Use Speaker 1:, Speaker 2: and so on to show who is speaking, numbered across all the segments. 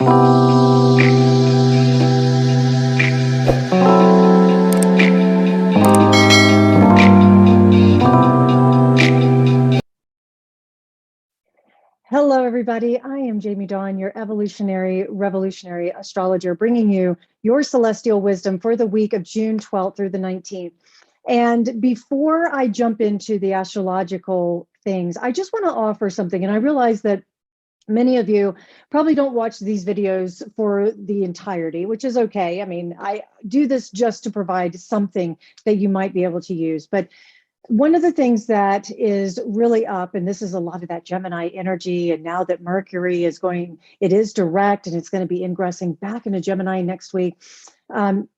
Speaker 1: Hello, everybody. I am Jamie Dawn, your evolutionary, revolutionary astrologer, bringing you your celestial wisdom for the week of June 12th through the 19th. And before I jump into the astrological things, I just want to offer something. And I realize that many of you probably don't watch these videos for the entirety, which is okay. I mean, I do this just to provide something that you might be able to use. But one of the things that is really up, and this is a lot of that Gemini energy, and now that Mercury is going, it is direct and it's going to be ingressing back into Gemini next week. I'm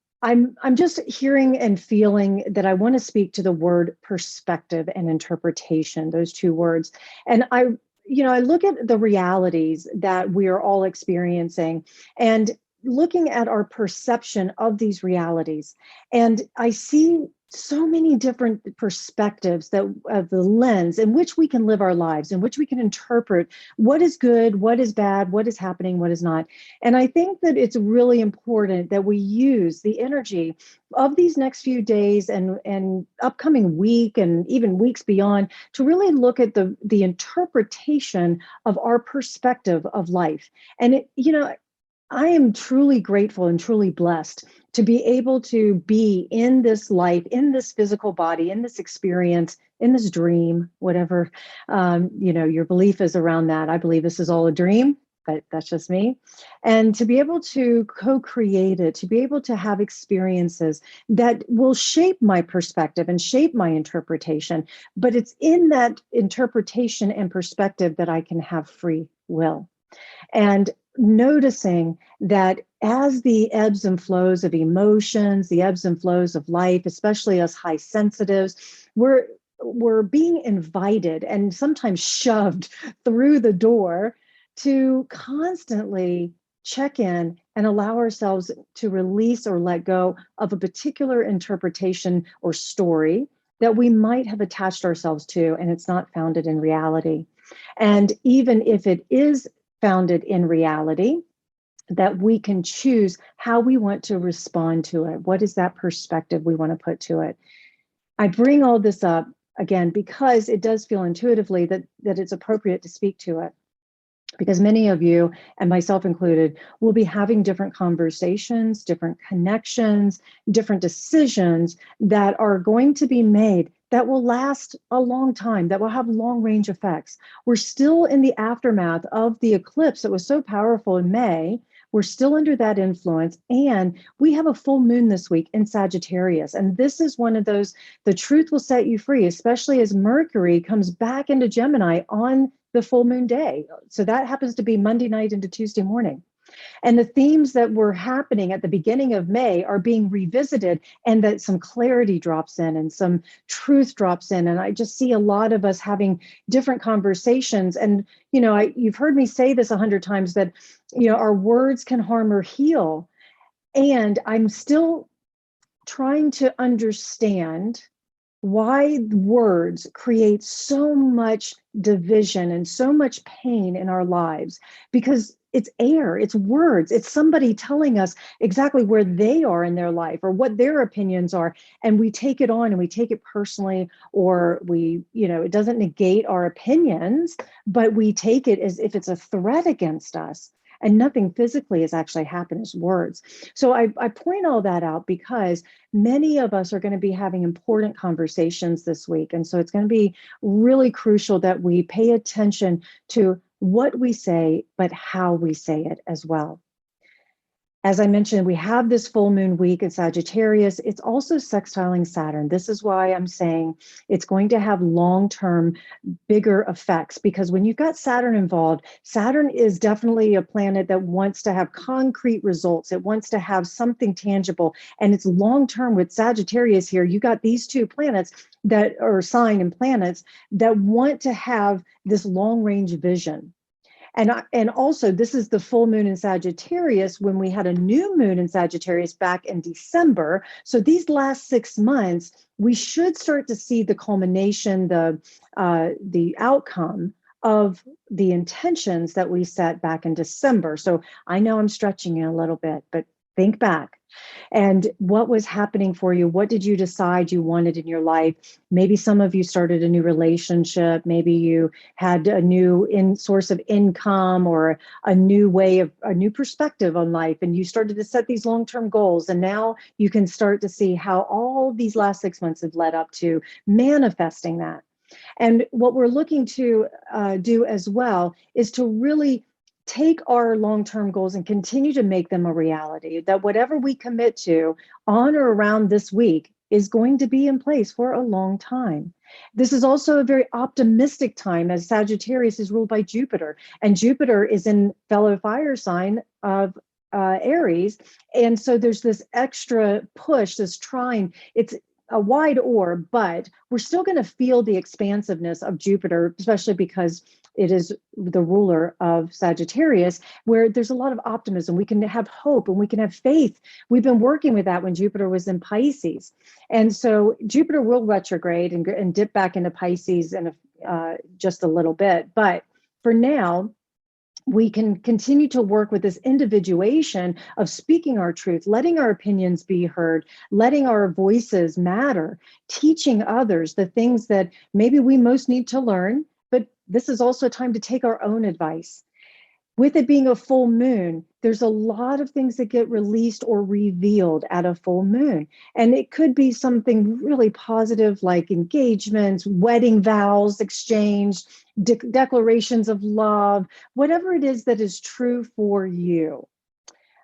Speaker 1: just hearing and feeling that I want to speak to the word perspective and interpretation, those two words. And I look at the realities that we are all experiencing and looking at our perception of these realities. And I see so many different perspectives that of the lens in which we can live our lives, in which we can interpret what is good, what is bad, what is happening, what is not. And I think that it's really important that we use the energy of these next few days and upcoming week and even weeks beyond to really look at the interpretation of our perspective of life. And I am truly grateful and truly blessed to be able to be in this life, in this physical body, in this experience, in this dream, whatever, your belief is around that. I believe this is all a dream, but that's just me. And to be able to co-create it, to be able to have experiences that will shape my perspective and shape my interpretation. But it's in that interpretation and perspective that I can have free will. And noticing that as the ebbs and flows of emotions, the ebbs and flows of life, especially us high sensitives, we're being invited and sometimes shoved through the door to constantly check in and allow ourselves to release or let go of a particular interpretation or story that we might have attached ourselves to, and it's not founded in reality. And even if it is founded in reality, that we can choose how we want to respond to it. What is that perspective we want to put to it? I bring all this up again because it does feel intuitively that it's appropriate to speak to it. Because many of you, and myself included, will be having different conversations, different connections, different decisions that are going to be made that will last a long time, that will have long range effects. We're still in the aftermath of the eclipse that was so powerful in May. We're still under that influence, and we have a full moon this week in Sagittarius. And this is one of those, the truth will set you free, especially as Mercury comes back into Gemini on the full moon day. So that happens to be Monday night into Tuesday morning. And the themes that were happening at the beginning of May are being revisited, and that some clarity drops in and some truth drops in. And I just see a lot of us having different conversations. And, you've heard me say this 100 times that, our words can harm or heal. And I'm still trying to understand why words create so much division and so much pain in our lives, because it's air, it's words, it's somebody telling us exactly where they are in their life or what their opinions are. And we take it on and we take it personally, or it doesn't negate our opinions, but we take it as if it's a threat against us. And nothing physically has actually happened as words. So I point all that out because many of us are going to be having important conversations this week. And so it's going to be really crucial that we pay attention to what we say, but how we say it as well. As I mentioned, we have this full moon week in Sagittarius. It's also sextiling Saturn. This is why I'm saying it's going to have long-term, bigger effects, because when you've got Saturn involved, Saturn is definitely a planet that wants to have concrete results. It wants to have something tangible, and it's long-term. With Sagittarius here, you got these two planets that are sign and planets that want to have this long-range vision. And also, this is the full moon in Sagittarius when we had a new moon in Sagittarius back in December. So these last 6 months, we should start to see the culmination, the outcome of the intentions that we set back in December. So I know I'm stretching you a little bit, but think back. And what was happening for you? What did you decide you wanted in your life? Maybe some of you started a new relationship. Maybe you had a new source of income, or a new perspective on life. And you started to set these long-term goals. And now you can start to see how all these last 6 months have led up to manifesting that. And what we're looking to do as well is to really take our long-term goals and continue to make them a reality, that whatever we commit to on or around this week is going to be in place for a long time. This is also a very optimistic time, as Sagittarius is ruled by Jupiter, and Jupiter is in fellow fire sign of Aries. And so there's this extra push, this trine. It's a wide orb, but we're still going to feel the expansiveness of Jupiter, especially because it is the ruler of Sagittarius, where there's a lot of optimism. We can have hope and we can have faith. We've been working with that when Jupiter was in Pisces. And so Jupiter will retrograde and dip back into Pisces in just a little bit. But for now, we can continue to work with this individuation of speaking our truth, letting our opinions be heard, letting our voices matter, teaching others the things that maybe we most need to learn. But this is also a time to take our own advice. With it being a full moon, there's a lot of things that get released or revealed at a full moon. And it could be something really positive, like engagements, wedding vows exchanged, declarations of love, whatever it is that is true for you.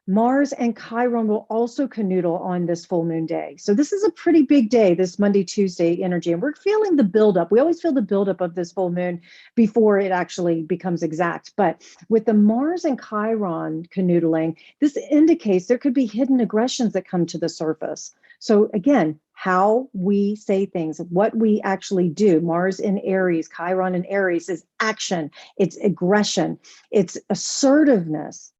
Speaker 1: Mars and Chiron will also canoodle on this full moon day. So this is a pretty big day, this Monday, Tuesday energy. And we're feeling the buildup. We always feel the buildup of this full moon before it actually becomes exact. But with the Mars and Chiron canoodling, this indicates there could be hidden aggressions that come to the surface. So again, how we say things, what we actually do. Mars in Aries, Chiron in Aries is action, it's aggression, it's assertiveness.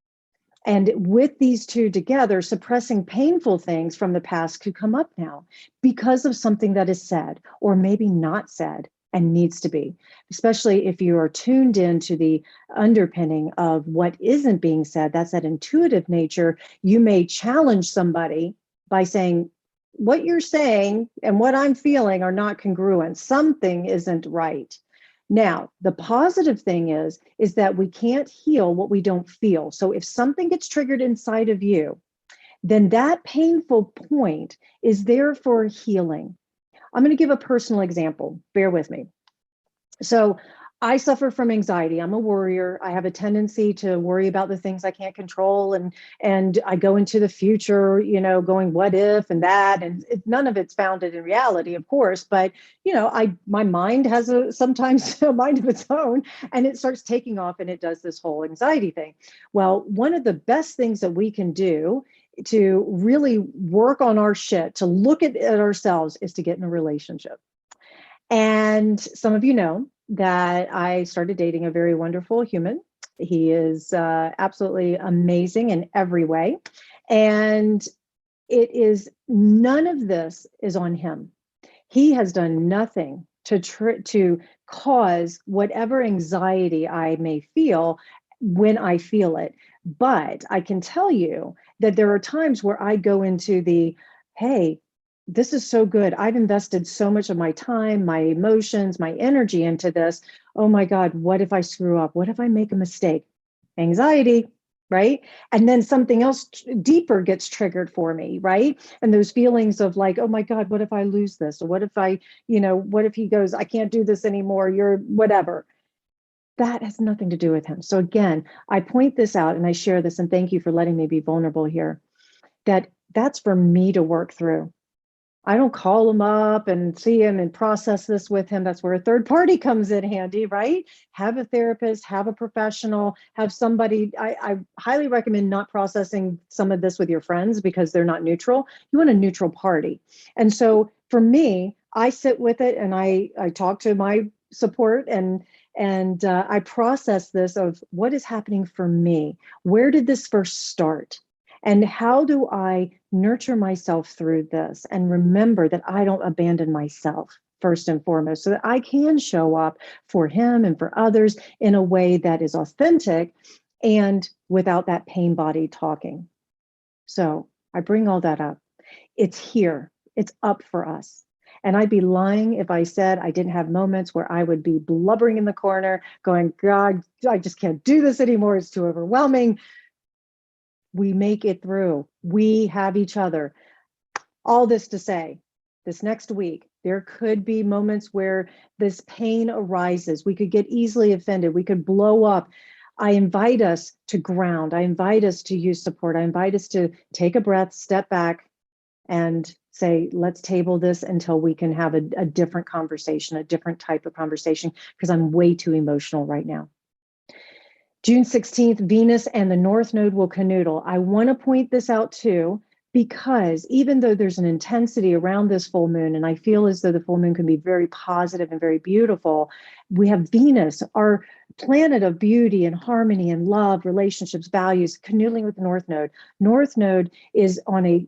Speaker 1: And with these two together, suppressing painful things from the past could come up now because of something that is said or maybe not said and needs to be, especially if you are tuned into the underpinning of what isn't being said. That's that intuitive nature. You may challenge somebody by saying, what you're saying and what I'm feeling are not congruent. Something isn't right. Now, the positive thing is that we can't heal what we don't feel. So if something gets triggered inside of you, then that painful point is there for healing. I'm going to give a personal example. Bear with me. So I suffer from anxiety. I'm a worrier. I have a tendency to worry about the things I can't control. And I go into the future, going what if and that, and none of it's founded in reality, of course. But, my mind has sometimes a mind of its own, and it starts taking off and it does this whole anxiety thing. Well, one of the best things that we can do to really work on our shit, to look at ourselves, is to get in a relationship. And some of you know that I started dating a very wonderful human. He is absolutely amazing in every way. And none of this is on him. He has done nothing to cause whatever anxiety I may feel when I feel it. But I can tell you that there are times where I go into hey, this is so good. I've invested so much of my time, my emotions, my energy into this. Oh my God, what if I screw up? What if I make a mistake? Anxiety, right? And then something else deeper gets triggered for me, right? And those feelings of like, oh my God, what if I lose this? Or what if what if he goes, I can't do this anymore, you're whatever. That has nothing to do with him. So again, I point this out and I share this, and thank you for letting me be vulnerable here, that's for me to work through. I don't call him up and see him and process this with him. That's where a third party comes in handy, right? Have a therapist, have a professional, have somebody. I highly recommend not processing some of this with your friends because they're not neutral. You want a neutral party. And so for me, I sit with it and I talk to my support and I process this of what is happening for me. Where did this first start? And how do I nurture myself through this and remember that I don't abandon myself? first and foremost, so that I can show up for him and for others in a way that is authentic and without that pain body talking. So I bring all that up. It's here. It's up for us. And I'd be lying if I said I didn't have moments where I would be blubbering in the corner, going, God, I just can't do this anymore. It's too overwhelming. We make it through. We have each other. All this to say, this next week, there could be moments where this pain arises. We could get easily offended. We could blow up. I invite us to ground. I invite us to use support. I invite us to take a breath, step back, and say, let's table this until we can have a different conversation, a different type of conversation, because I'm way too emotional right now. June 16th, Venus and the North Node will canoodle. I want to point this out too, because even though there's an intensity around this full moon, and I feel as though the full moon can be very positive and very beautiful, we have Venus, our planet of beauty and harmony and love, relationships, values, canoodling with the North Node. North Node is on a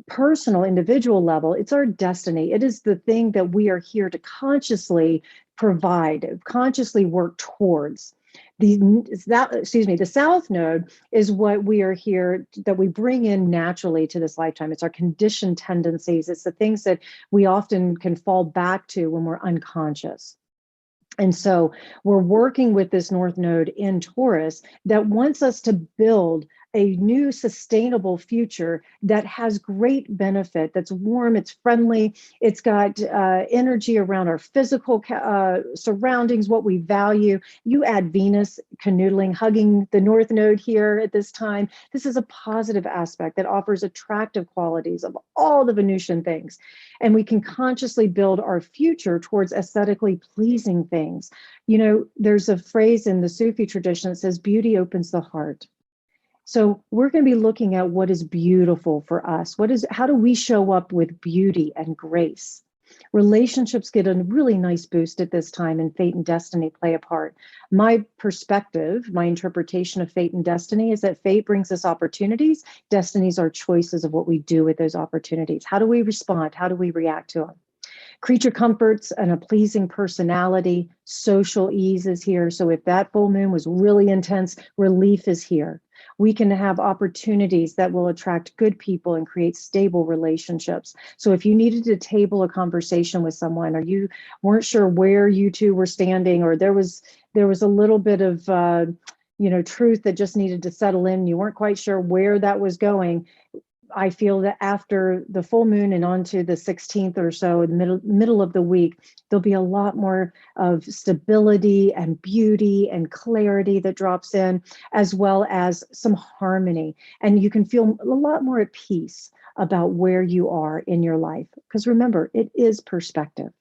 Speaker 1: personal, individual level. It's our destiny. It is the thing that we are here to consciously provide, consciously work towards. The South Node is what we are here, that we bring in naturally to this lifetime. It's our conditioned tendencies. It's the things that we often can fall back to when we're unconscious. And so we're working with this North Node in Taurus that wants us to build a new sustainable future that has great benefit, that's warm, it's friendly, it's got energy around our physical surroundings, what we value. You add Venus canoodling, hugging the North Node here at this time. This is a positive aspect that offers attractive qualities of all the Venusian things. And we can consciously build our future towards aesthetically pleasing things. You know, there's a phrase in the Sufi tradition that says, beauty opens the heart. So we're going to be looking at what is beautiful for us. How do we show up with beauty and grace? Relationships get a really nice boost at this time, and fate and destiny play a part. My perspective, my interpretation of fate and destiny is that fate brings us opportunities. Destinies are choices of what we do with those opportunities. How do we respond? How do we react to them? Creature comforts and a pleasing personality, social ease is here. So if that full moon was really intense, relief is here. We can have opportunities that will attract good people and create stable relationships. So if you needed to table a conversation with someone, or you weren't sure where you two were standing, or there was a little bit of truth that just needed to settle in, you weren't quite sure where that was going, I feel that after the full moon and onto the 16th or so, in the middle of the week, there'll be a lot more of stability and beauty and clarity that drops in, as well as some harmony. And you can feel a lot more at peace about where you are in your life. Because remember, it is perspective.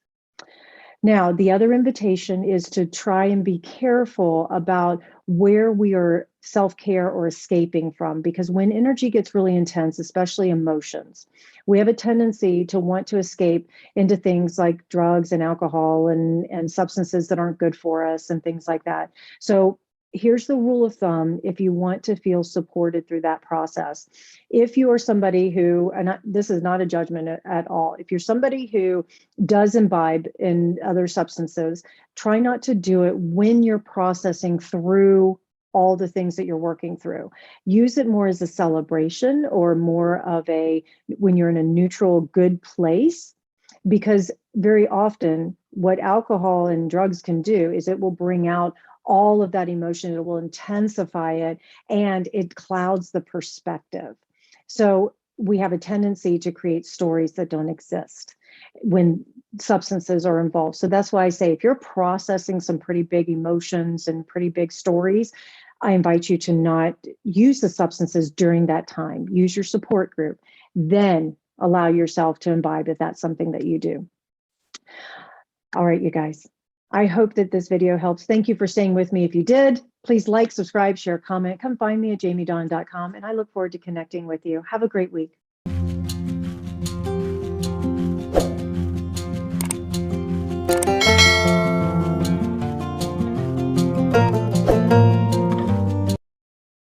Speaker 1: Now, the other invitation is to try and be careful about where we are self-care or escaping from, because when energy gets really intense, especially emotions, we have a tendency to want to escape into things like drugs and alcohol and substances that aren't good for us and things like that. So here's the rule of thumb if you want to feel supported through that process. If you are somebody who, and this is not a judgment at all, if you're somebody who does imbibe in other substances, try not to do it when you're processing through all the things that you're working through. Use it more as a celebration, or more of when you're in a neutral, good place, because very often what alcohol and drugs can do is it will bring out all of that emotion. It will intensify it, and it clouds the perspective. So we have a tendency to create stories that don't exist when substances are involved. So that's why I say, if you're processing some pretty big emotions and pretty big stories, I invite you to not use the substances during that time. Use your support group. Then allow yourself to imbibe if that's something that you do. All right, you guys. I hope that this video helps. Thank you for staying with me. If you did, please like, subscribe, share, comment. Come find me at jamiedawn.com, and I look forward to connecting with you. Have a great week.